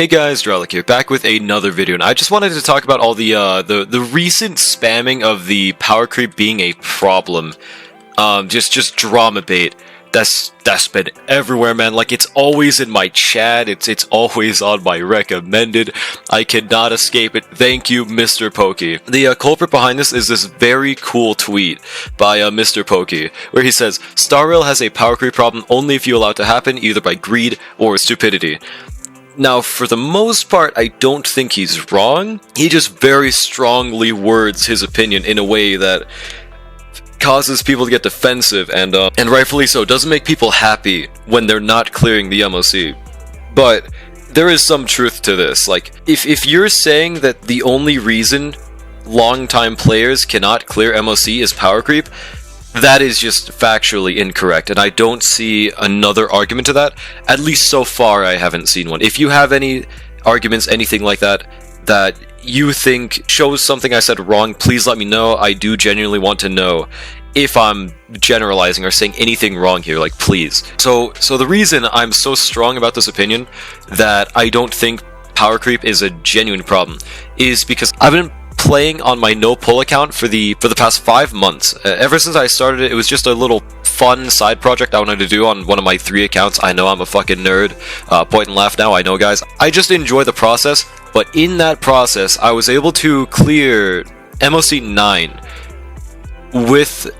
Hey guys, Dralik here, back with another video, and I just wanted to talk about all the recent spamming of the power creep being a problem. Just drama bait. That's been everywhere, man. Like, it's always in my chat, it's always on my recommended. I cannot escape it. Thank you, Mr. Pokey. The culprit behind this is this very cool tweet by Mr. Pokey, where he says, Star Rail has a power creep problem only if you allow it to happen, either by greed or stupidity. Now, for the most part, I don't think he's wrong. He just very strongly words his opinion in a way that causes people to get defensive, and rightfully so. It doesn't make people happy when they're not clearing the MOC. But there is some truth to this. Like, if you're saying that the only reason long-time players cannot clear MOC is power creep, that is just factually incorrect, and I don't see another argument to that. At least so far, I haven't seen one. If you have any arguments, anything like that, that you think shows something I said wrong, please let me know. I do genuinely want to know if I'm generalizing or saying anything wrong here, like, please. So the reason I'm so strong about this opinion that I don't think power creep is a genuine problem is because I've been playing on my no pull account for the past 5 months. Ever since I started it, it was just a little fun side project I wanted to do on one of my 3 accounts. I know I'm a fucking nerd. Point and laugh now, I know, guys. I just enjoy the process, but in that process, I was able to clear MOC 9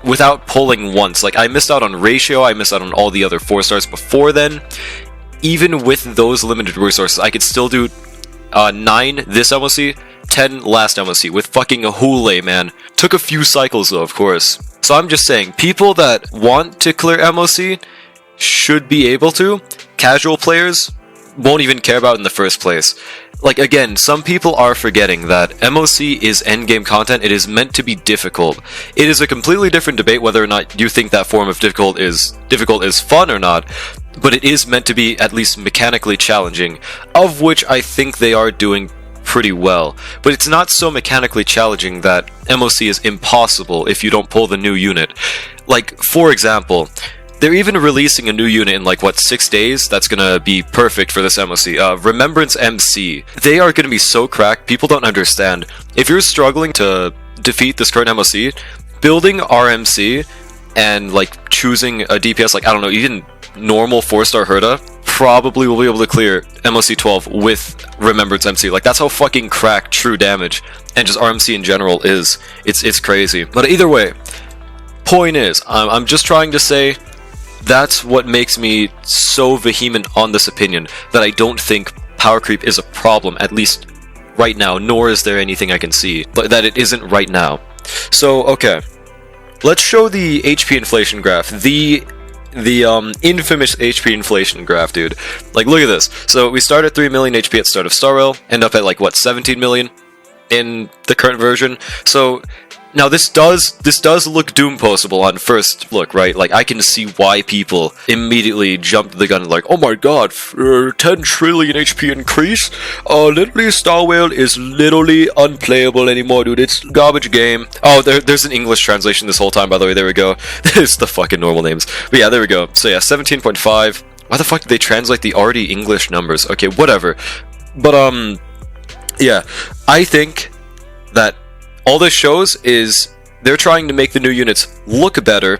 without pulling once. Like, I missed out on ratio, I missed out on all the other 4 stars before then. Even with those limited resources, I could still do 9 this MOC, 10 last MOC with fucking a hule, man. Took a few cycles though, of course. So I'm just saying, people that want to clear MOC should be able to. Casual players won't even care about it in the first place. Like, again, some people are forgetting that MOC is endgame content. It is meant to be difficult. It is a completely different debate whether or not you think that form of difficult is fun or not, but it is meant to be at least mechanically challenging, of which I think they are doing pretty well. But it's not so mechanically challenging that MOC is impossible if you don't pull the new unit. Like, for example, they're even releasing a new unit in, like, what, 6 days? That's gonna be perfect for this MOC. Remembrance MC. They are gonna be so cracked, people don't understand. If you're struggling to defeat this current MOC, building RMC and, like, choosing a DPS, like, I don't know, even normal 4-star Herda, probably will be able to clear MOC 12 with Remembrance MC. Like, that's how fucking cracked true damage and just RMC in general is. It's crazy. But either way, point is, I'm just trying to say that's what makes me so vehement on this opinion, that I don't think power creep is a problem, at least right now, nor is there anything I can see but that it isn't right now. So, okay, let's show the HP inflation graph. The infamous HP inflation graph, dude. Like, look at this. So we start at 3 million HP at start of Star Rail, end up at, like, what, 17 million in the current version. So now this does look doom postable on first look, right? Like, I can see why people immediately jumped the gun, like, oh my god, 10 trillion HP increase? Literally Star Rail is literally unplayable anymore, dude. It's garbage game. Oh, there's an English translation this whole time, by the way. There we go. It's the fucking normal names. But yeah, there we go. So yeah, 17.5. Why the fuck did they translate the already English numbers? Okay, whatever. But yeah, I think that all this shows is they're trying to make the new units look better,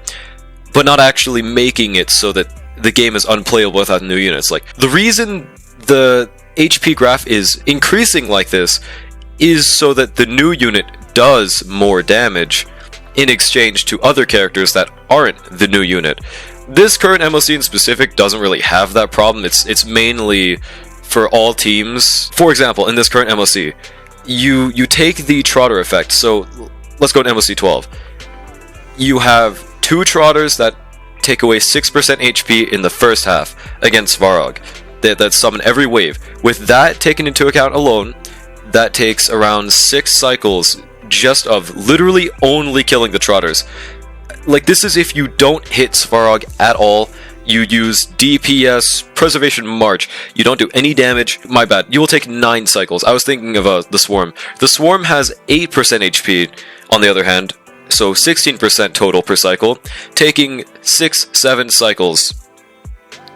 but not actually making it so that the game is unplayable without new units. Like, the reason the HP graph is increasing like this is so that the new unit does more damage in exchange to other characters that aren't the new unit. This current MOC in specific doesn't really have that problem. It's mainly for all teams. For example, in this current MOC, you take the Trotter effect. So let's go to MOC 12. You have 2 Trotters that take away 6% HP in the first half against Svarog. That summon every wave. With that taken into account alone, that takes around 6 cycles just of literally only killing the Trotters. Like, this is if you don't hit Svarog at all. You use DPS, Preservation March, you don't do any damage, my bad, you will take 9 cycles. I was thinking of the Swarm. The Swarm has 8% HP, on the other hand, so 16% total per cycle, taking 6-7 cycles.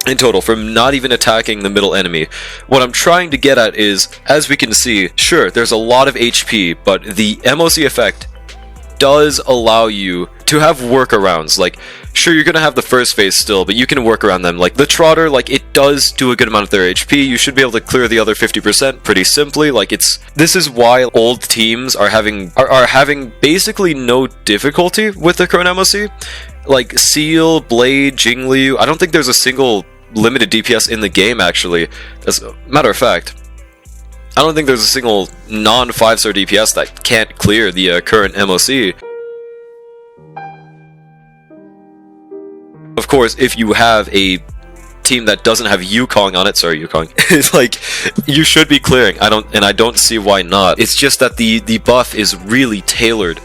in total from not even attacking the middle enemy. What I'm trying to get at is, as we can see, sure, there's a lot of HP, but the MOC effect does allow you to have workarounds. Like, sure, you're gonna have the first phase still, but you can work around them. Like the Trotter, like it does do a good amount of their HP. You should be able to clear the other 50% pretty simply. Like this is why old teams are having basically no difficulty with the current MOC. Like Seal, Blade, Jingliu, I don't think there's a single limited DPS in the game actually. As a matter of fact, I don't think there's a single non 5-star DPS that can't clear the current MOC. Of course, if you have a team that doesn't have Yukong on it, sorry Yukong, it's like, you should be clearing. I don't see why not. It's just that the buff is really tailored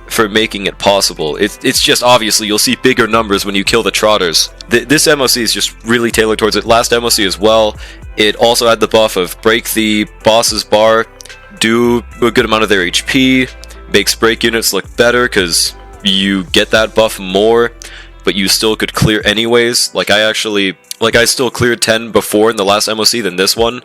for making it possible. It's just obviously you'll see bigger numbers when you kill the Trotters. This MOC is just really tailored towards it. Last MOC as well, it also had the buff of break the boss's bar, do a good amount of their HP, makes break units look better because you get that buff more, but you still could clear anyways. Like I still cleared 10 before in the last MOC than this one,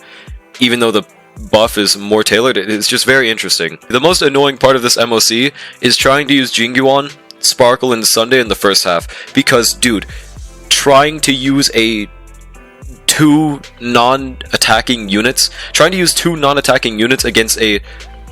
even though the buff is more tailored. It's just very interesting. The most annoying part of this MOC is trying to use Jingguan, Sparkle, and Sunday in the first half, because dude, trying to use two non-attacking units against a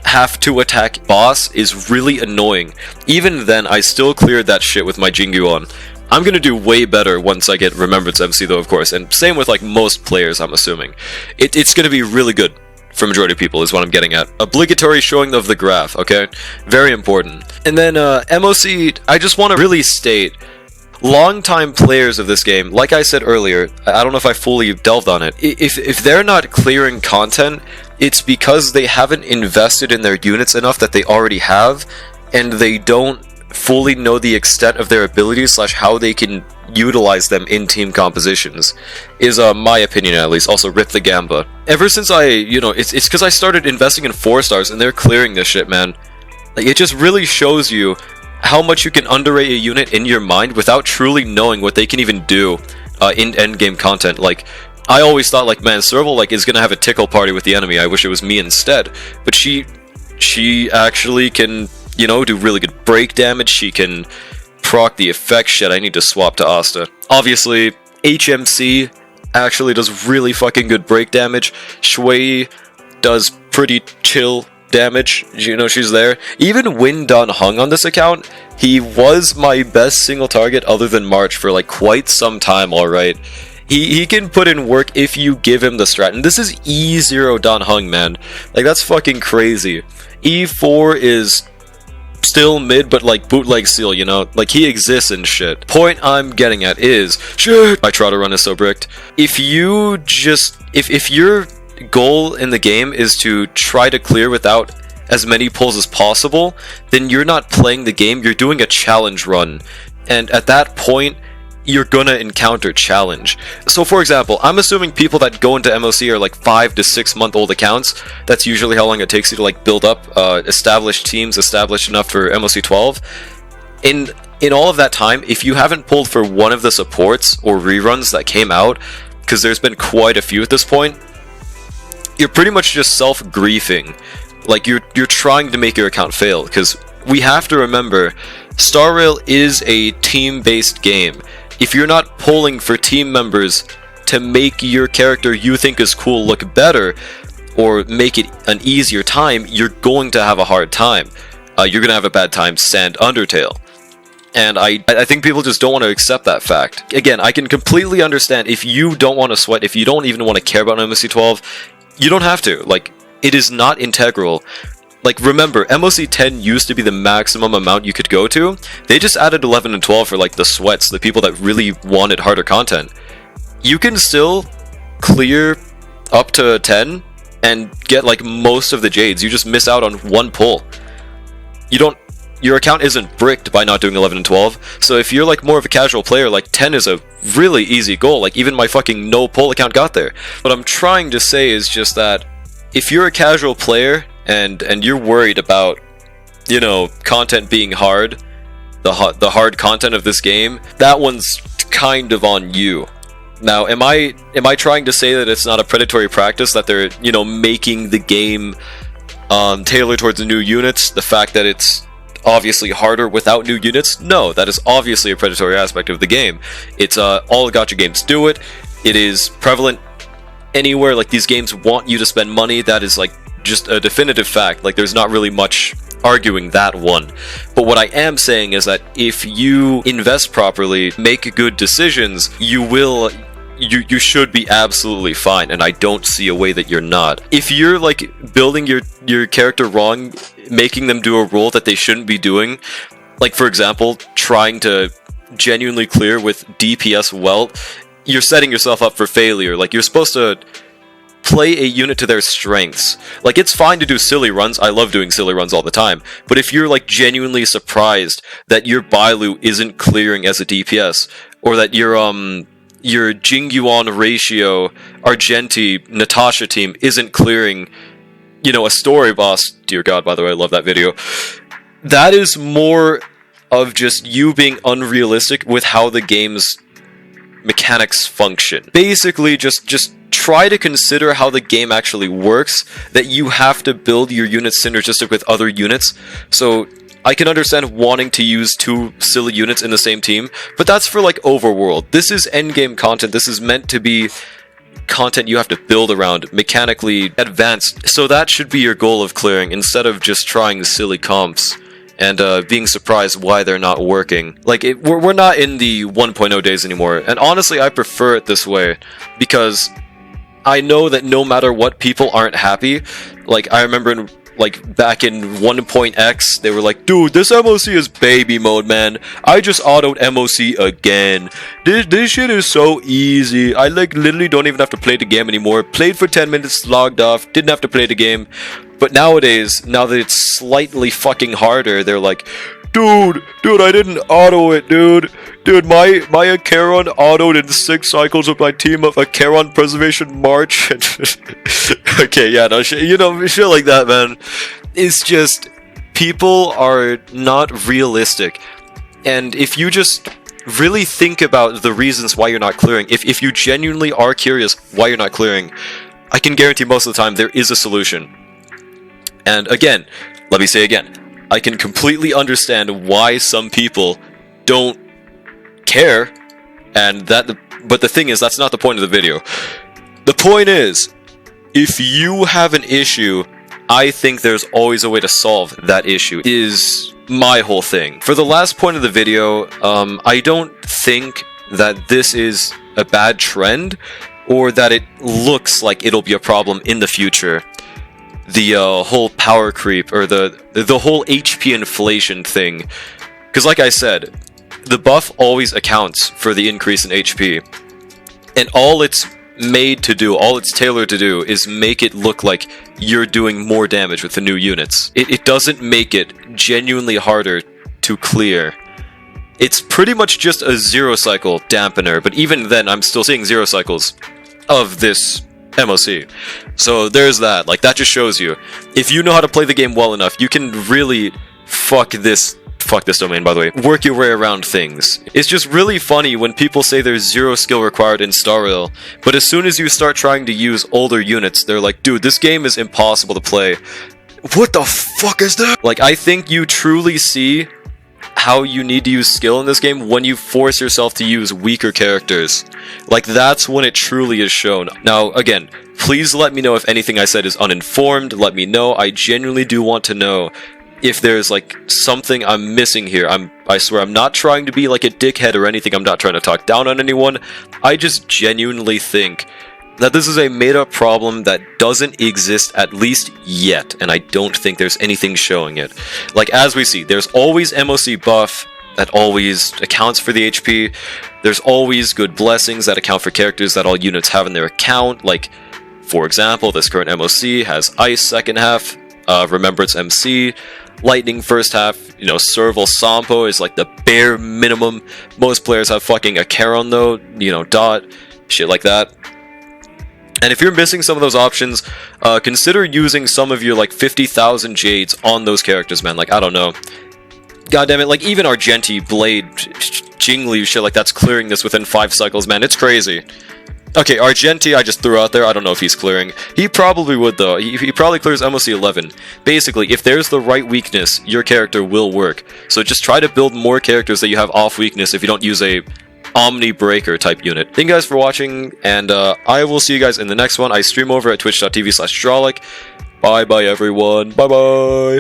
have to attack boss is really annoying. Even then, I still cleared that shit with my Jingguan. I'm gonna do way better once I get Remembrance MC though, of course, and same with like most players, I'm assuming. It's gonna be really good for majority of people is what I'm getting at. Obligatory showing of the graph, okay? Very important. And then MOC, I just want to really state, long-time players of this game, like I said earlier, I don't know if I fully delved on it, if they're not clearing content, it's because they haven't invested in their units enough that they already have, and they don't fully know the extent of their abilities / how they can utilize them in team compositions, is my opinion at least. Also, rip the Gamba. Ever since it's because I started investing in 4-stars and they're clearing this shit, man. Like, it just really shows you how much you can underrate a unit in your mind without truly knowing what they can even do in endgame content. Like, I always thought, like, man, Serval, like, is gonna have a tickle party with the enemy. I wish it was me instead. But she actually can, do really good break damage. She can proc the effect. Shit, I need to swap to Asta. Obviously, HMC actually does really fucking good break damage. Shui does pretty chill damage. She's there. Even Win Dun Hung on this account, he was my best single target other than March for like quite some time, alright. He can put in work if you give him the strat. And this is E0 Dan Hung, man. Like, that's fucking crazy. E4 is still mid, but like bootleg Seal, like he exists and shit. Point I'm getting at is, shit, my Trotter run is so bricked. If your goal in the game is to try to clear without as many pulls as possible, then you're not playing the game, you're doing a challenge run. And at that point, you're gonna encounter challenge. So for example, I'm assuming people that go into MOC are like 5 to 6 month old accounts. That's usually how long it takes you to like build up established teams, established enough for MOC 12. In all of that time, if you haven't pulled for one of the supports or reruns that came out, because there's been quite a few at this point, you're pretty much just self-griefing. Like, you're trying to make your account fail, because we have to remember, Star Rail is a team-based game. If you're not pulling for team members to make your character you think is cool look better, or make it an easier time, you're going to have a hard time. You're going to have a bad time Sand Undertale. And I think people just don't want to accept that fact. Again, I can completely understand if you don't want to sweat, if you don't even want to care about MOC 12, you don't have to. Like, it is not integral. Like, remember, MOC 10 used to be the maximum amount you could go to. They just added 11 and 12 for, like, the sweats, the people that really wanted harder content. You can still clear up to 10 and get, like, most of the Jades. You just miss out on one pull. Your account isn't bricked by not doing 11 and 12, so if you're, like, more of a casual player, like, 10 is a really easy goal. Like, even my fucking no-pull account got there. What I'm trying to say is just that if you're a casual player and you're worried about, content being hard, the hard content of this game, that one's kind of on you. Now, am I trying to say that it's not a predatory practice, that they're, you know, making the game tailored towards the new units? The fact that it's obviously harder without new units? No, that is obviously a predatory aspect of the game. It's all gacha games do it. It is prevalent anywhere. Like, these games want you to spend money. That is like just a definitive fact. Like, there's not really much arguing that one. But what I am saying is that if you invest properly, make good decisions, you should be absolutely fine, and I don't see a way that you're not. If you're like building your character wrong, making them do a role that they shouldn't be doing, like for example, trying to genuinely clear with DPS well, you're setting yourself up for failure. Like, you're supposed to play a unit to their strengths. Like, it's fine to do silly runs. I love doing silly runs all the time. But if you're like genuinely surprised that your Bailu isn't clearing as a DPS, or that your Jingyuan ratio Argenti Natasha team isn't clearing, you know, a story boss. Dear God, by the way, I love that video. That is more of just you being unrealistic with how the game's mechanics function. Basically, just try to consider how the game actually works, that you have to build your units synergistic with other units. So I can understand wanting to use two silly units in the same team, but that's for like overworld. This is endgame content. This is meant to be content you have to build around, mechanically advanced. So that should be your goal of clearing, instead of just trying silly comps and being surprised why they're not working. Like, we're not in the 1.0 days anymore, and honestly I prefer it this way, because I know that no matter what, people aren't happy. Like, I remember back in 1.x, they were like, dude, this MOC is baby mode, man. I just autoed MOC again. This shit is so easy. I like literally don't even have to play the game anymore. Played for 10 minutes, logged off, didn't have to play the game. But nowadays, now that it's slightly fucking harder, they're like, dude, I didn't auto it, dude. Dude, my Acheron autoed in 6 cycles with my team of Acheron Preservation March. Okay, yeah, no, you know, shit like that, man. It's just, people are not realistic. And if you just really think about the reasons why you're not clearing, if you genuinely are curious why you're not clearing, I can guarantee most of the time there is a solution. And again, let me say again, I can completely understand why some people don't care, but the thing is, that's not the point of the video. The point is, if you have an issue, I think there's always a way to solve that issue, is my whole thing. For the last point of the video, I don't think that this is a bad trend, or that it looks like it'll be a problem in the future. The whole power creep, or the whole HP inflation thing. Because like I said, the buff always accounts for the increase in HP. And all it's made to do, all it's tailored to do, is make it look like you're doing more damage with the new units. It doesn't make it genuinely harder to clear. It's pretty much just a 0 cycle dampener, but even then I'm still seeing 0 cycles of this MOC. So there's that. Like, that just shows you, if you know how to play the game well enough, you can really fuck this domain, by the way, work your way around things. It's just really funny when people say there's 0 skill required in Star Rail, but as soon as you start trying to use older units, they're like, dude, this game is impossible to play. What the fuck is that? Like, I think you truly see how you need to use skill in this game when you force yourself to use weaker characters. Like, that's when it truly is shown. Now, again, please let me know if anything I said is uninformed. Let me know. I genuinely do want to know if there's like something I'm missing here. I swear I'm not trying to be like a dickhead or anything. I'm not trying to talk down on anyone. I just genuinely think that this is a made-up problem that doesn't exist, at least yet, and I don't think there's anything showing it. Like, as we see, there's always MOC buff that always accounts for the HP. There's always good blessings that account for characters that all units have in their account. Like, for example, this current MOC has Ice second half, Remembrance MC, Lightning first half, you know, Serval Sampo is like the bare minimum. Most players have fucking Acheron though, you know, Dot, shit like that. And if you're missing some of those options, consider using some of your like 50,000 Jades on those characters, man. Like, I don't know. God damn it, like even Argenti Blade, Jingli shit like that's clearing this within 5 cycles, man. It's crazy. Okay, Argenti, I just threw out there. I don't know if he's clearing. He probably would, though. He probably clears MOC 11. Basically, if there's the right weakness, your character will work. So just try to build more characters that you have off weakness if you don't use a Omni Breaker type unit. Thank you guys for watching, and I will see you guys in the next one. I stream over at twitch.tv/Strolic. Bye-bye, everyone. Bye-bye.